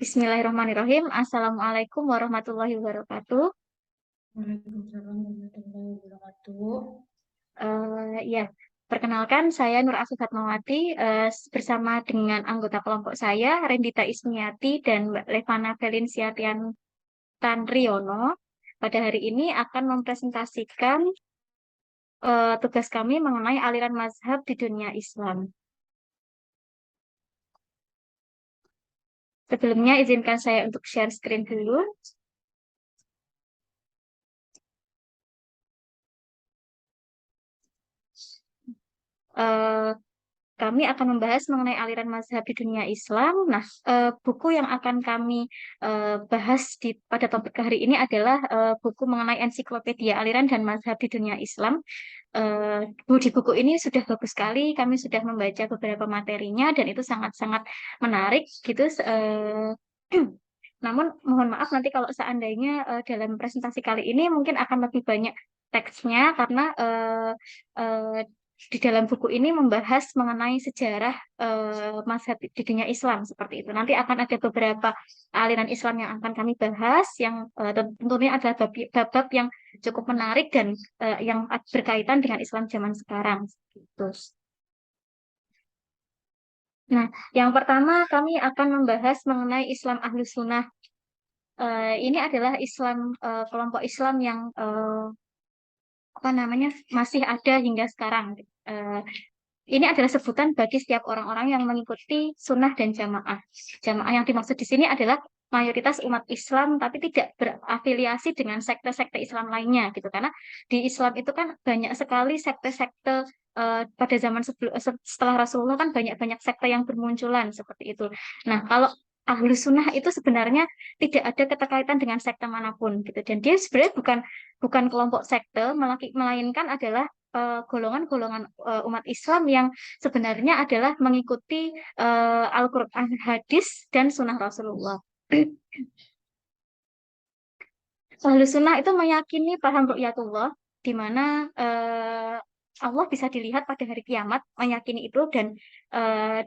Bismillahirrahmanirrahim. Assalamualaikum warahmatullahi wabarakatuh. Waalaikumsalam warahmatullahi wabarakatuh. Ya, perkenalkan saya Nur Afi Fatmawati bersama dengan anggota kelompok saya Rendita Ismiati dan Mbak Levana Felinsiatian Tanriono. Pada hari ini akan mempresentasikan tugas kami mengenai aliran mazhab di dunia Islam. Sebelumnya izinkan saya untuk share screen dulu. Eh, Kami akan membahas mengenai aliran mazhab di dunia Islam. Nah, buku yang akan kami bahas pada topik hari ini adalah buku mengenai ensiklopedia aliran dan mazhab di dunia Islam. Di buku ini sudah bagus sekali. Kami sudah membaca beberapa materinya dan itu sangat-sangat menarik gitu. Namun mohon maaf nanti kalau seandainya dalam presentasi kali ini mungkin akan lebih banyak teksnya karena eh, di dalam buku ini membahas mengenai sejarah mazhab di dunia Islam seperti itu. Nanti akan ada beberapa aliran Islam yang akan kami bahas yang tentunya adalah bab-bab yang cukup menarik dan yang berkaitan dengan Islam zaman sekarang. Gitu. Nah, yang pertama kami akan membahas mengenai Islam Ahlus Sunnah. Ini adalah Islam kelompok Islam yang apa namanya masih ada hingga sekarang. Eh, Ini adalah sebutan bagi setiap orang-orang yang mengikuti sunnah dan jamaah. Jamaah yang dimaksud di sini adalah mayoritas umat Islam, tapi tidak berafiliasi dengan sekte-sekte Islam lainnya, gitu. Karena di Islam itu kan banyak sekali sekte-sekte pada zaman setelah Rasulullah kan banyak-banyak sekte yang bermunculan seperti itu. Nah, kalau Ahlu Sunnah itu sebenarnya tidak ada keterkaitan dengan sekte manapun, gitu. Dan dia sebenarnya bukan bukan kelompok sekte, melainkan adalah golongan-golongan umat Islam yang sebenarnya adalah mengikuti Al-Quran, hadis, dan sunnah Rasulullah. Ahlus Sunnah itu meyakini paham ru'yatullah, di mana Allah bisa dilihat pada hari kiamat, meyakini itu dan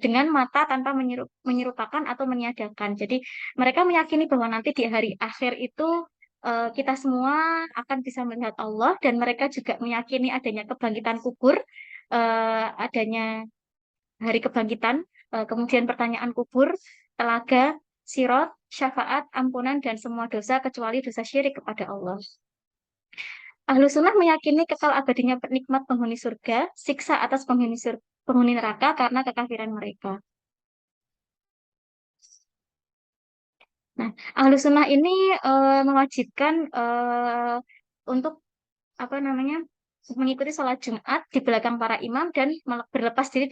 dengan mata tanpa menyerupakan atau meniadakan. Jadi mereka meyakini bahwa nanti di hari akhir itu kita semua akan bisa melihat Allah dan mereka juga meyakini adanya kebangkitan kubur, adanya hari kebangkitan, kemudian pertanyaan kubur, telaga, sirot, syafaat, ampunan, dan semua dosa kecuali dosa syirik kepada Allah. Ahlu sunnah meyakini kekal abadinya nikmat penghuni surga, siksa atas penghuni neraka karena kekafiran mereka. Nah, ahlu sunnah ini mewajibkan untuk apa namanya mengikuti sholat Jumat di belakang para imam dan berlepas diri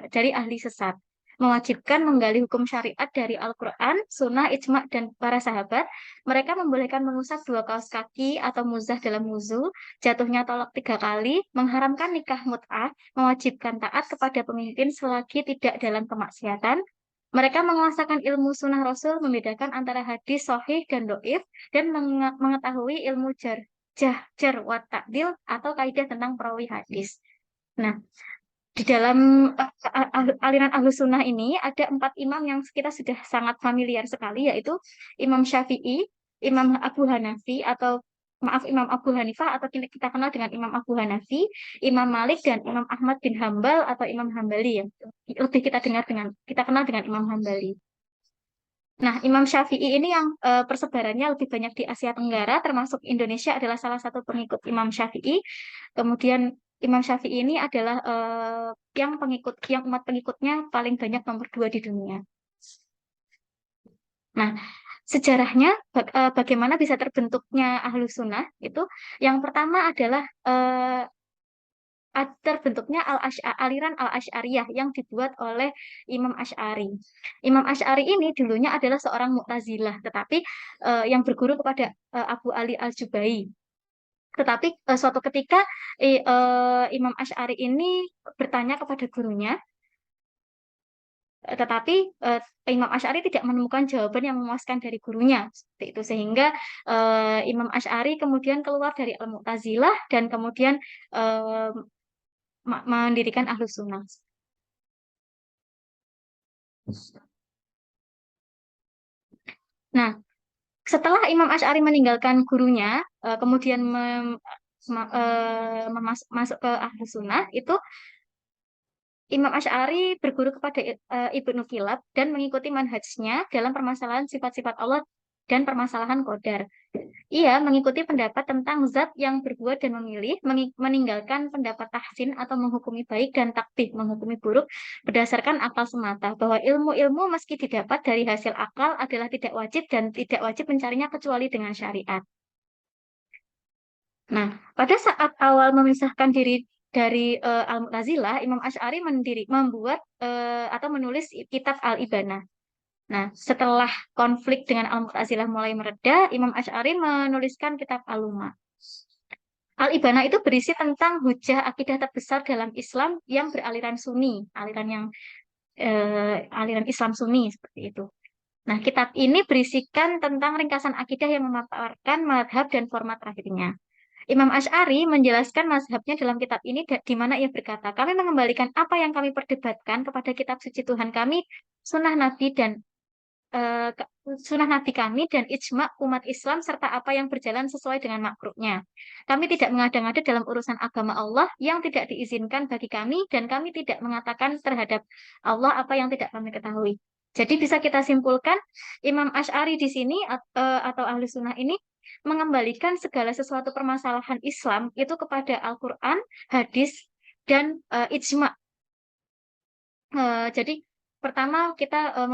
dari ahli sesat. Mewajibkan menggali hukum syariat dari Al-Quran, Sunnah, Ijma, dan para sahabat. Mereka membolehkan mengusap dua kaos kaki atau muzah dalam wuzu, jatuhnya tolak 3 kali, mengharamkan nikah mut'ah, mewajibkan taat kepada pemimpin selagi tidak dalam kemaksiatan. Mereka menguasakan ilmu sunnah Rasul, membedakan antara hadis sahih dan doif, dan mengetahui ilmu jar wa ta'dil atau kaidah tentang perawi hadis. Nah, di dalam aliran Ahlus Sunnah ini ada 4 imam yang kita sudah sangat familiar sekali, yaitu Imam Syafi'i, Imam Abu Hanafi atau maaf Imam Abu Hanifah atau kita kenal dengan Imam Abu Hanafi, Imam Malik dan Imam Ahmad bin Hambal atau Imam Hambali yang lebih kita kenal dengan Imam Hambali. Nah, Imam Syafi'i ini yang persebarannya lebih banyak di Asia Tenggara, termasuk Indonesia adalah salah satu pengikut Imam Syafi'i. Kemudian Imam Syafi'i ini adalah yang umat pengikutnya paling banyak nomor 2 di dunia. Nah, sejarahnya bagaimana bisa terbentuknya Ahlus Sunnah itu yang pertama adalah terbentuknya aliran Al-Asy'ariyah yang dibuat oleh Imam Asy'ari. Imam Asy'ari ini dulunya adalah seorang Mu'tazilah, tetapi yang berguru kepada Abu Ali Al-Jubai. Tetapi suatu ketika Imam Asy'ari ini bertanya kepada gurunya, tetapi Imam Asy'ari tidak menemukan jawaban yang memuaskan dari gurunya, seperti itu sehingga Imam Asy'ari kemudian keluar dari Al-Mu'tazilah dan kemudian eh, mendirikan Ahlus Sunnah. Nah, setelah Imam Asy'ari meninggalkan gurunya, kemudian masuk ke Ahlus Sunnah, itu Imam Asy'ari berguru kepada Ibnu Kilab dan mengikuti manhajnya dalam permasalahan sifat-sifat Allah dan permasalahan qadar. Ia mengikuti pendapat tentang zat yang berbuat dan memilih, meninggalkan pendapat tahsin atau menghukumi baik dan takbih menghukumi buruk berdasarkan akal semata, bahwa ilmu-ilmu meski didapat dari hasil akal adalah tidak wajib dan tidak wajib mencarinya kecuali dengan syariat. Nah, pada saat awal memisahkan diri dari Al-Mu'tazilah, Imam Asy'ari membuat atau menulis kitab Al-Ibanah. Nah, setelah konflik dengan Al-Mu'tazilah mulai mereda, Imam Asy'ari menuliskan kitab Al-Lumah. Al-Ibanah itu berisi tentang hujah akidah terbesar dalam Islam yang beraliran Sunni, aliran Islam Sunni seperti itu. Nah, kitab ini berisikan tentang ringkasan akidah yang memaparkan madhab dan format terakhirnya. Imam Asy'ari menjelaskan mazhabnya dalam kitab ini di mana ia berkata, kami mengembalikan apa yang kami perdebatkan kepada kitab suci Tuhan kami, sunnah Nabi dan eh, ke- sunnah Nabi kami dan ijma umat Islam serta apa yang berjalan sesuai dengan makruhnya. Kami tidak mengada-ngada dalam urusan agama Allah yang tidak diizinkan bagi kami dan kami tidak mengatakan terhadap Allah apa yang tidak kami ketahui. Jadi bisa kita simpulkan Imam Asy'ari di sini atau ahli sunnah ini mengembalikan segala sesuatu permasalahan Islam itu kepada Al-Quran, hadis, dan ijma. Jadi pertama kita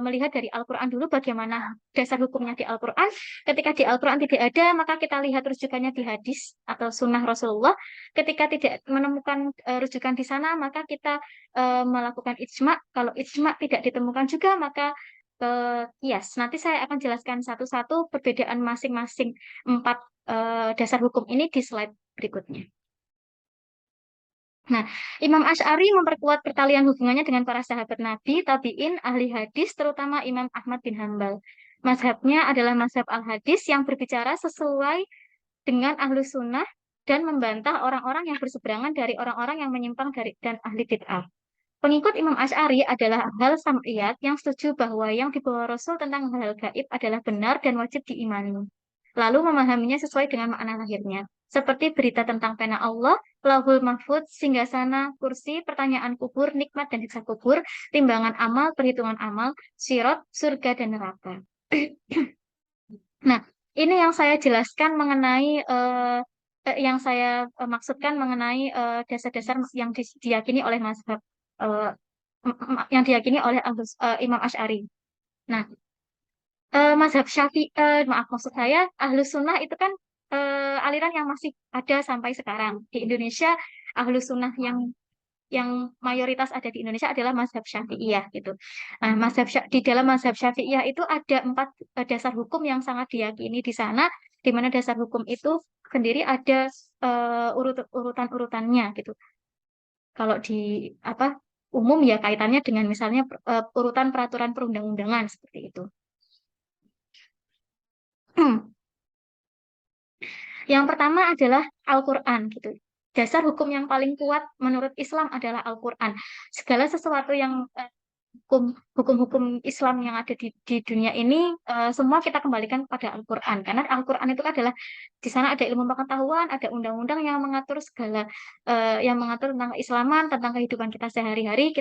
melihat dari Al-Quran dulu bagaimana dasar hukumnya di Al-Quran. Ketika di Al-Quran tidak ada, maka kita lihat rujukannya di hadis atau sunnah Rasulullah. Ketika tidak menemukan rujukan di sana, maka kita melakukan ijma. Kalau ijma tidak ditemukan juga, maka kias. Nanti saya akan jelaskan satu-satu perbedaan masing-masing empat dasar hukum ini di slide berikutnya. Nah, Imam Asy'ari memperkuat pertalian hubungannya dengan para sahabat Nabi, tabi'in, ahli hadis, terutama Imam Ahmad bin Hambal. Mazhabnya adalah mazhab al-hadis yang berbicara sesuai dengan ahlu sunnah dan membantah orang-orang yang berseberangan dari orang-orang yang menyimpang dari dan ahli bid'ah. Pengikut Imam Asy'ari adalah hal sam'iyat yang setuju bahwa yang dibawa Rasul tentang hal gaib adalah benar dan wajib diimani. Lalu memahaminya sesuai dengan makna lahirnya. Seperti berita tentang pena Allah, Lauhul Mahfudz, singgasana, kursi, pertanyaan kubur, nikmat dan siksa kubur, timbangan amal, perhitungan amal, sirat, surga dan neraka. Nah, ini yang saya jelaskan mengenai yang saya maksudkan mengenai dasar-dasar yang diyakini oleh mazhab eh, yang diyakini oleh Imam Asy'ari. Nah, mazhab Syafi'i, maaf maksud saya, Ahlus Sunnah itu kan aliran yang masih ada sampai sekarang di Indonesia. Ahlus Sunnah yang mayoritas ada di Indonesia adalah mazhab Syafi'iyah gitu. Nah, di dalam mazhab Syafi'iyah itu ada empat dasar hukum yang sangat diyakini di sana, di mana dasar hukum itu sendiri ada urutan-urutannya gitu. Kalau di apa umum ya kaitannya dengan misalnya urutan peraturan perundang-undangan seperti itu. Yang pertama adalah Al-Quran gitu. Dasar hukum yang paling kuat menurut Islam adalah Al-Quran. Segala sesuatu yang hukum-hukum Islam yang ada di dunia ini semua kita kembalikan pada Al-Quran karena Al-Quran itu adalah di sana ada ilmu pengetahuan, ada undang-undang yang mengatur segala yang mengatur tentang keislaman, tentang kehidupan kita sehari-hari,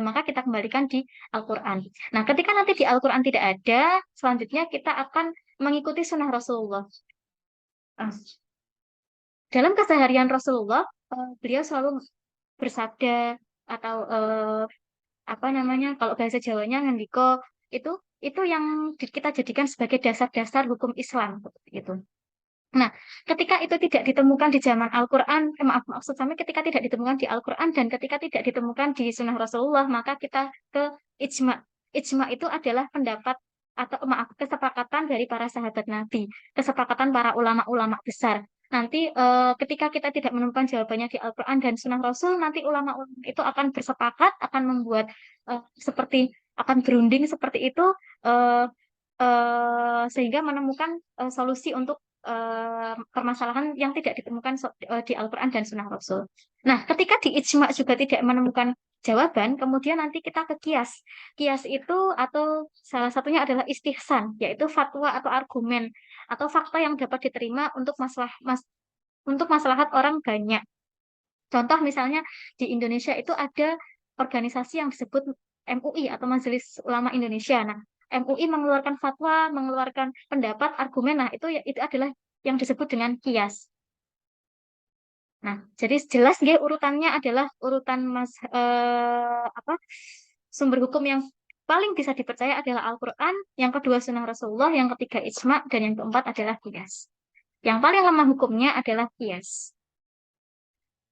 maka kita kembalikan di Al-Quran. Nah, ketika nanti di Al-Quran tidak ada, selanjutnya kita akan mengikuti sunnah Rasulullah. Ah, dalam keseharian Rasulullah, beliau selalu bersabda atau apa namanya kalau bahasa Jawanya ngendiko itu itu yang kita jadikan sebagai dasar-dasar hukum Islam seperti itu. Nah, ketika itu tidak ditemukan di zaman Al-Quran, maaf maksud saya ketika tidak ditemukan di Al-Quran dan ketika tidak ditemukan di Sunnah Rasulullah, maka kita ke ijma. Ijma itu adalah pendapat atau maaf kesepakatan dari para sahabat Nabi, kesepakatan para ulama-ulama besar. Nanti ketika kita tidak menemukan jawabannya di Al-Quran dan Sunnah Rasul, nanti ulama-ulama itu akan bersepakat, akan membuat seperti akan berunding seperti itu, sehingga menemukan solusi untuk permasalahan yang tidak ditemukan di Al-Quran dan Sunnah Rasul. Nah, ketika di ijma juga tidak menemukan jawaban, kemudian nanti kita ke kias. Kias itu atau salah satunya adalah istihsan, yaitu fatwa atau argumen atau fakta yang dapat diterima untuk untuk maslahat orang banyak. Contoh misalnya di Indonesia itu ada organisasi yang disebut MUI atau Majelis Ulama Indonesia. Nah, MUI mengeluarkan fatwa, mengeluarkan pendapat, argumen. Nah, itu adalah yang disebut dengan kias. Nah, jadi jelas nggih urutannya adalah urutan apa sumber hukum yang paling bisa dipercaya adalah Al-Quran, yang kedua Sunnah Rasulullah, yang ketiga ijma, dan yang keempat adalah kias. Yang paling lemah hukumnya adalah kias.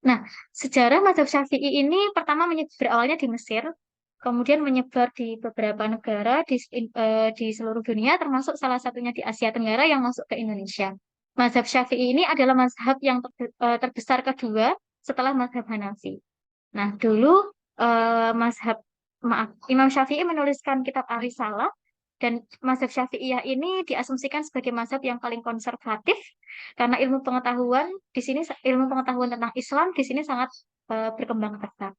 Nah, sejarah mazhab Syafi'i ini pertama berawalnya di Mesir, kemudian menyebar di beberapa negara di seluruh dunia, termasuk salah satunya di Asia Tenggara yang masuk ke Indonesia. Mazhab Syafi'i ini adalah mazhab yang terbesar kedua setelah mazhab Hanafi. Nah, dulu Imam Syafi'i menuliskan kitab Ar-Risalah dan mazhab Syafi'iyah ini diasumsikan sebagai mazhab yang paling konservatif karena ilmu pengetahuan tentang Islam di sini sangat berkembang pesat.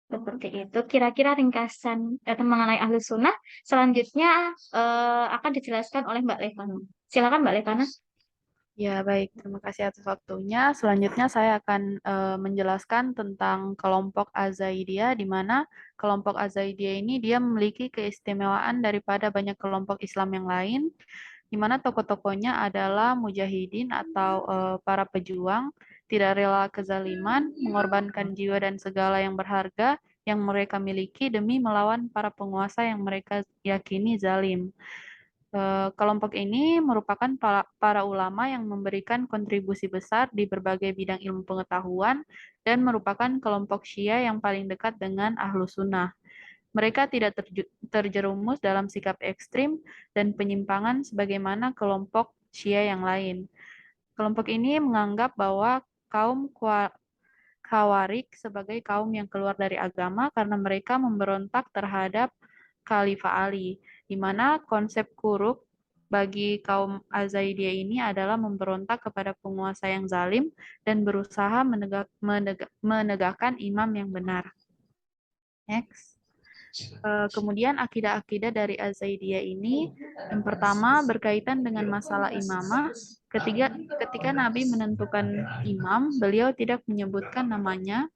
Seperti itu. Kira-kira ringkasan mengenai Ahlus Sunnah selanjutnya akan dijelaskan oleh Mbak Levana. Silakan Mbak Levana. Ya, baik. Terima kasih atas waktunya. Selanjutnya saya akan menjelaskan tentang kelompok Azaidiyah, di mana kelompok Azaidiyah ini dia memiliki keistimewaan daripada banyak kelompok Islam yang lain, di mana tokoh-tokohnya adalah mujahidin atau para pejuang, tidak rela kezaliman, mengorbankan jiwa dan segala yang berharga yang mereka miliki demi melawan para penguasa yang mereka yakini zalim. Kelompok ini merupakan para ulama yang memberikan kontribusi besar di berbagai bidang ilmu pengetahuan dan merupakan kelompok Syiah yang paling dekat dengan Ahlu Sunnah. Mereka tidak terjerumus dalam sikap ekstrim dan penyimpangan sebagaimana kelompok Syiah yang lain. Kelompok ini menganggap bahwa kaum Khawarij sebagai kaum yang keluar dari agama karena mereka memberontak terhadap Khalifah Ali, di mana konsep kuruk bagi kaum Azaidiyah ini adalah memberontak kepada penguasa yang zalim dan berusaha menegakkan imam yang benar. Next. Kemudian akidah-akidah dari Azaidiyah ini, yang pertama berkaitan dengan masalah imamah. Ketika Nabi menentukan imam, beliau tidak menyebutkan namanya,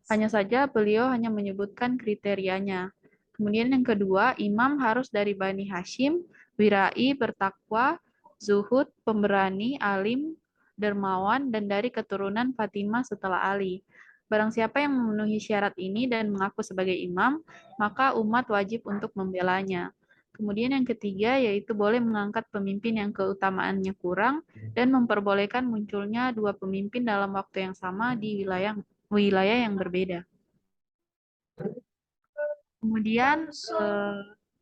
hanya saja beliau hanya menyebutkan kriterianya. Kemudian yang kedua, imam harus dari Bani Hashim, wirai, bertakwa, zuhud, pemberani, alim, dermawan, dan dari keturunan Fatimah setelah Ali. Barang siapa yang memenuhi syarat ini dan mengaku sebagai imam, maka umat wajib untuk membelanya. Kemudian yang ketiga yaitu boleh mengangkat pemimpin yang keutamaannya kurang dan memperbolehkan munculnya dua pemimpin dalam waktu yang sama di wilayah yang berbeda. Kemudian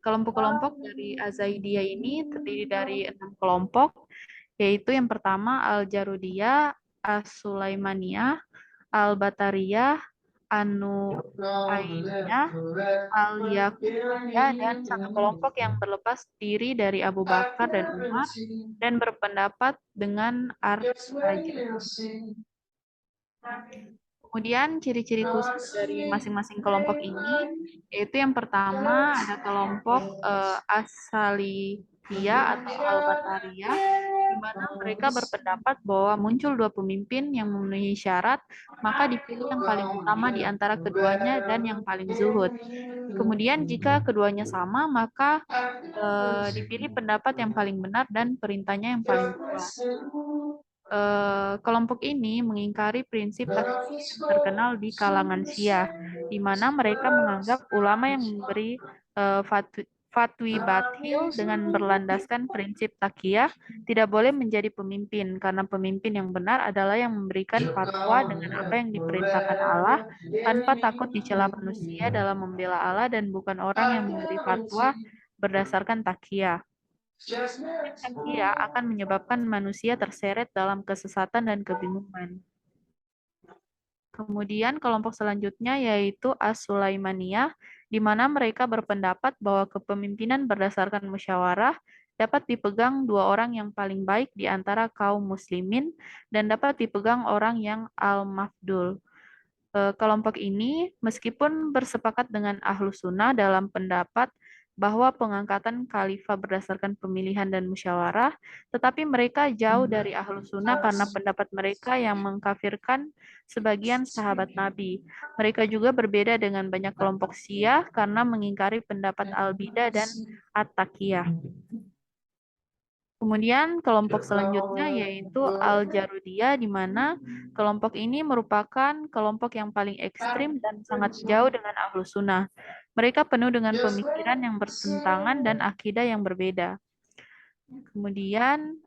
kelompok-kelompok dari Azaidiyah ini terdiri dari 6 kelompok, yaitu yang pertama Al-Jarudiyah, As-Sulaimaniyah, Al-Batariyah, Anu-Ainiyah, Al-Yakubiyah, dan satu kelompok yang berlepas diri dari Abu Bakar dan Umar dan berpendapat dengan Ar-Rajah. Kemudian ciri-ciri khusus dari masing-masing kelompok ini, yaitu yang pertama ada kelompok Asaliyah atau Al-Batariyah, di mana mereka berpendapat bahwa muncul dua pemimpin yang memenuhi syarat, maka dipilih yang paling utama di antara keduanya dan yang paling zuhud. Kemudian jika keduanya sama, maka dipilih pendapat yang paling benar dan perintahnya yang paling kuat. Kelompok ini mengingkari prinsip taksir yang terkenal di kalangan Syiah, di mana mereka menganggap ulama yang memberi fatwi batil dengan berlandaskan prinsip takiyah tidak boleh menjadi pemimpin, karena pemimpin yang benar adalah yang memberikan fatwa dengan apa yang diperintahkan Allah tanpa takut dicela manusia dalam membela Allah dan bukan orang yang memberi fatwa berdasarkan takiyah. Takiyah akan menyebabkan manusia terseret dalam kesesatan dan kebingungan. Kemudian kelompok selanjutnya yaitu As-Sulaimaniyah, di mana mereka berpendapat bahwa kepemimpinan berdasarkan musyawarah dapat dipegang dua orang yang paling baik di antara kaum muslimin dan dapat dipegang orang yang al-mafdul. Kelompok ini meskipun bersepakat dengan Ahlus Sunnah dalam pendapat bahwa pengangkatan khalifah berdasarkan pemilihan dan musyawarah, tetapi mereka jauh dari Ahlus Sunnah karena pendapat mereka yang mengkafirkan sebagian sahabat Nabi. Mereka juga berbeda dengan banyak kelompok Syiah karena mengingkari pendapat Al-Bidah dan At-Taqiyah. Kemudian kelompok selanjutnya yaitu Al-Jarudiyah, di mana kelompok ini merupakan kelompok yang paling ekstrim dan sangat jauh dengan Ahlus Sunnah. Mereka penuh dengan pemikiran yang bertentangan dan akidah yang berbeda. Kemudian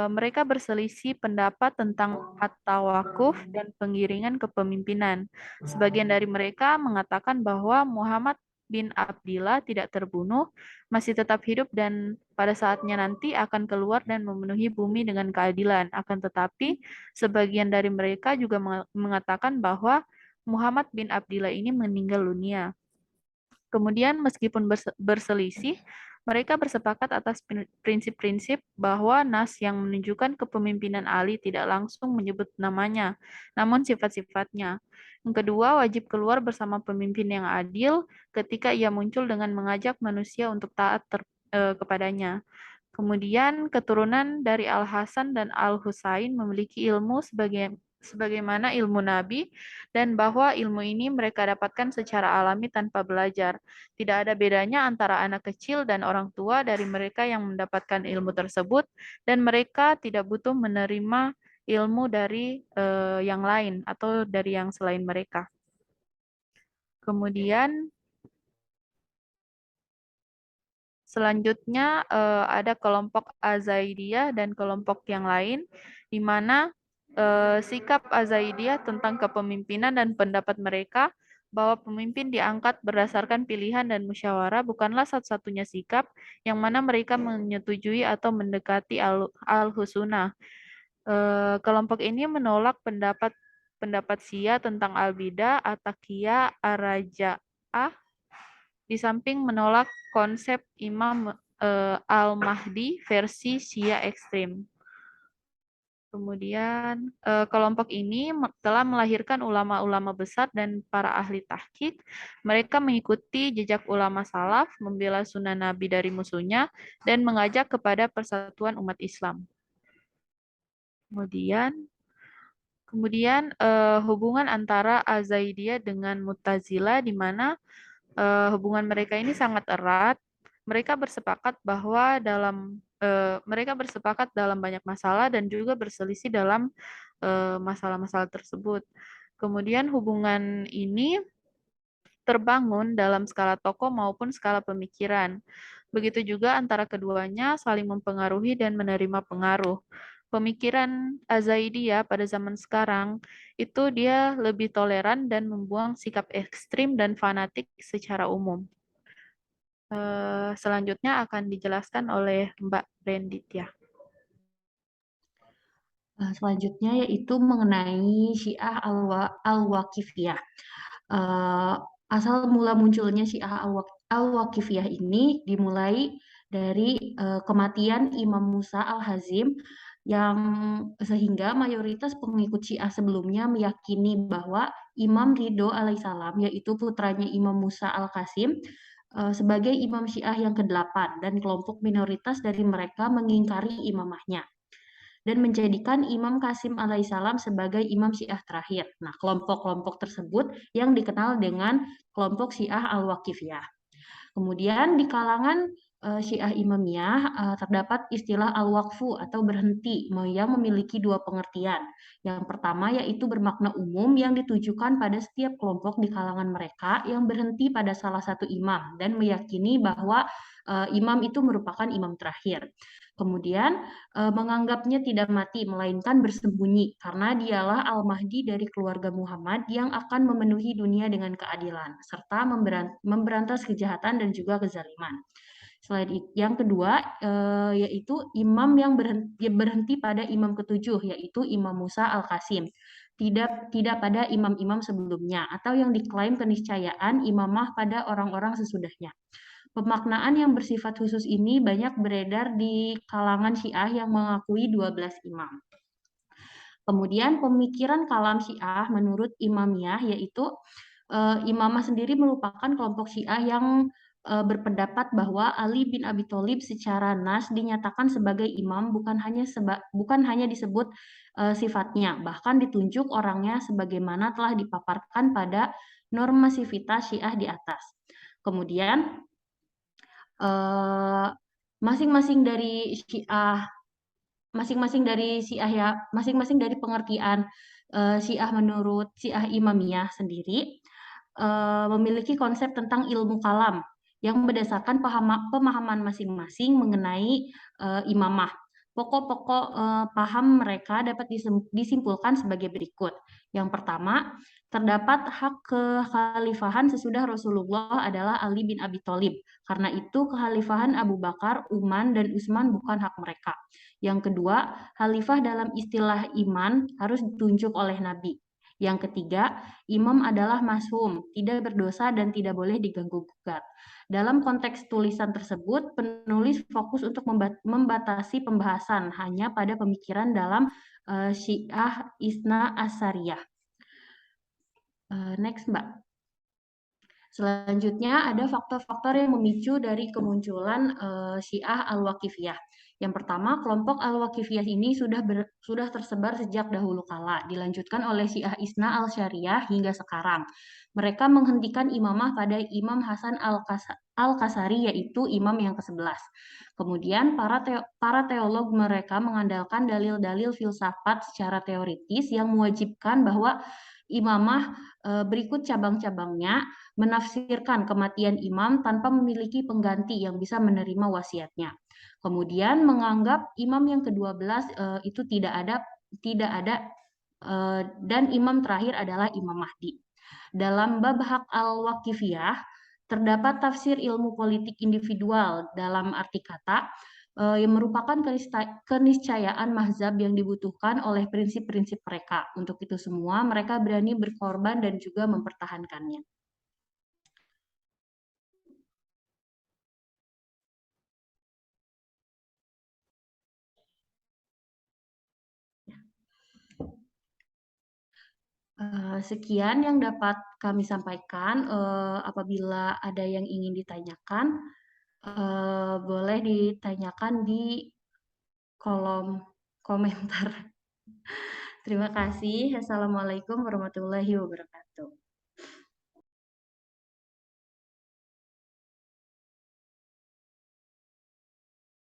mereka berselisih pendapat tentang at-tawakuf dan pengiringan kepemimpinan. Sebagian dari mereka mengatakan bahwa Muhammad bin Abdillah tidak terbunuh, masih tetap hidup dan pada saatnya nanti akan keluar dan memenuhi bumi dengan keadilan. Akan tetapi, sebagian dari mereka juga mengatakan bahwa Muhammad bin Abdillah ini meninggal dunia. Kemudian meskipun berselisih, mereka bersepakat atas prinsip-prinsip bahwa nas yang menunjukkan kepemimpinan Ali tidak langsung menyebut namanya, namun sifat-sifatnya. Yang kedua, wajib keluar bersama pemimpin yang adil ketika ia muncul dengan mengajak manusia untuk taat kepadanya. Kemudian keturunan dari Al-Hasan dan Al-Husain memiliki ilmu sebagaimana ilmu Nabi dan bahwa ilmu ini mereka dapatkan secara alami tanpa belajar. Tidak ada bedanya antara anak kecil dan orang tua dari mereka yang mendapatkan ilmu tersebut dan mereka tidak butuh menerima ilmu dari yang lain atau dari yang selain mereka. Kemudian selanjutnya ada kelompok Azaidiyah dan kelompok yang lain, di mana sikap Azaidiyah tentang kepemimpinan dan pendapat mereka bahwa pemimpin diangkat berdasarkan pilihan dan musyawarah bukanlah satu-satunya sikap yang mana mereka menyetujui atau mendekati al-Husunah. Kelompok ini menolak pendapat Syiah tentang al-Bidah, at-Taqiyah, ar-Raja'ah, di samping menolak konsep Imam Al-Mahdi versi Syiah ekstrim. Kemudian kelompok ini telah melahirkan ulama-ulama besar dan para ahli tahqiq. Mereka mengikuti jejak ulama salaf, membela sunnah Nabi dari musuhnya, dan mengajak kepada persatuan umat Islam. Kemudian hubungan antara Azaidiyah dengan Mu'tazilah, di mana hubungan mereka ini sangat erat. Mereka bersepakat bahwa mereka bersepakat dalam banyak masalah dan juga berselisih dalam masalah-masalah tersebut. Kemudian hubungan ini terbangun dalam skala tokoh maupun skala pemikiran. Begitu juga antara keduanya saling mempengaruhi dan menerima pengaruh. Pemikiran Azaidiyah pada zaman sekarang itu dia lebih toleran dan membuang sikap ekstrim dan fanatik secara umum. Selanjutnya akan dijelaskan oleh Mbak Renditya. Selanjutnya yaitu mengenai Syiah Al-Waqifiyah. Asal mula munculnya Syiah Al-Waqifiyah ini dimulai dari kematian Imam Musa Al-Hazim, yang sehingga mayoritas pengikut Syiah sebelumnya meyakini bahwa Imam Ridho alaihissalam, yaitu putranya Imam Musa Al-Qasim, sebagai Imam Syiah yang ke-8, dan kelompok minoritas dari mereka mengingkari imamahnya dan menjadikan Imam Qasim alaihissalam sebagai Imam Syiah terakhir. Nah, kelompok-kelompok tersebut yang dikenal dengan kelompok Syiah Al-Waqifiyah. Kemudian di kalangan Syiah Imamiyah terdapat istilah al-waqfu atau berhenti yang memiliki dua pengertian. Yang pertama yaitu bermakna umum yang ditujukan pada setiap kelompok di kalangan mereka yang berhenti pada salah satu imam dan meyakini bahwa imam itu merupakan imam terakhir. Kemudian menganggapnya tidak mati melainkan bersembunyi karena dialah Al-Mahdi dari keluarga Muhammad yang akan memenuhi dunia dengan keadilan serta memberantas kejahatan dan juga kezaliman. Selain itu, yang kedua yaitu imam yang berhenti pada imam ketujuh, yaitu Imam Musa Al-Qasim. Tidak pada imam-imam sebelumnya atau yang diklaim keniscayaan imamah pada orang-orang sesudahnya. Pemaknaan yang bersifat khusus ini banyak beredar di kalangan Syiah yang mengakui 12 imam. Kemudian pemikiran kalam Syiah menurut Imamiyah yaitu Imamah sendiri merupakan kelompok Syiah yang berpendapat bahwa Ali bin Abi Thalib secara nas dinyatakan sebagai imam bukan hanya disebut sifatnya, bahkan ditunjuk orangnya sebagaimana telah dipaparkan pada norma sivitas Syiah di atas. Kemudian masing-masing dari Syiah masing-masing dari pengertian Syiah menurut Syiah Imamiyah sendiri memiliki konsep tentang ilmu kalam yang berdasarkan pemahaman masing-masing mengenai imamah. Pokok-pokok paham mereka dapat disimpulkan sebagai berikut. Yang pertama, terdapat hak kekhalifahan sesudah Rasulullah adalah Ali bin Abi Thalib. Karena itu kekhalifahan Abu Bakar, Uman, dan Utsman bukan hak mereka. Yang kedua, khalifah dalam istilah iman harus ditunjuk oleh Nabi. Yang ketiga, imam adalah masum, tidak berdosa dan tidak boleh diganggu-gugat. Dalam konteks tulisan tersebut, penulis fokus untuk membatasi pembahasan hanya pada pemikiran dalam Syiah Isna Asyariyah. Next, Mbak. Selanjutnya ada faktor-faktor yang memicu dari kemunculan Syiah Al-Waqifiyah. Yang pertama, kelompok Al-Waqifiyah ini sudah tersebar sejak dahulu kala, dilanjutkan oleh Syiah Isna Al-Syariah hingga sekarang. Mereka menghentikan imamah pada Imam Hasan Al-Kasari, yaitu imam yang ke-11. Kemudian, para teolog mereka mengandalkan dalil-dalil filsafat secara teoritis yang mewajibkan bahwa imamah berikut cabang-cabangnya menafsirkan kematian imam tanpa memiliki pengganti yang bisa menerima wasiatnya. Kemudian menganggap imam yang ke-12 itu tidak ada dan imam terakhir adalah Imam Mahdi. Dalam bab hak al-Waqifiyah terdapat tafsir ilmu politik individual dalam arti kata yang merupakan keniscayaan mazhab yang dibutuhkan oleh prinsip-prinsip mereka. Untuk itu semua, mereka berani berkorban dan juga mempertahankannya. Sekian yang dapat kami sampaikan. Apabila ada yang ingin ditanyakan, boleh ditanyakan di kolom komentar. Terima kasih. Assalamualaikum warahmatullahi wabarakatuh.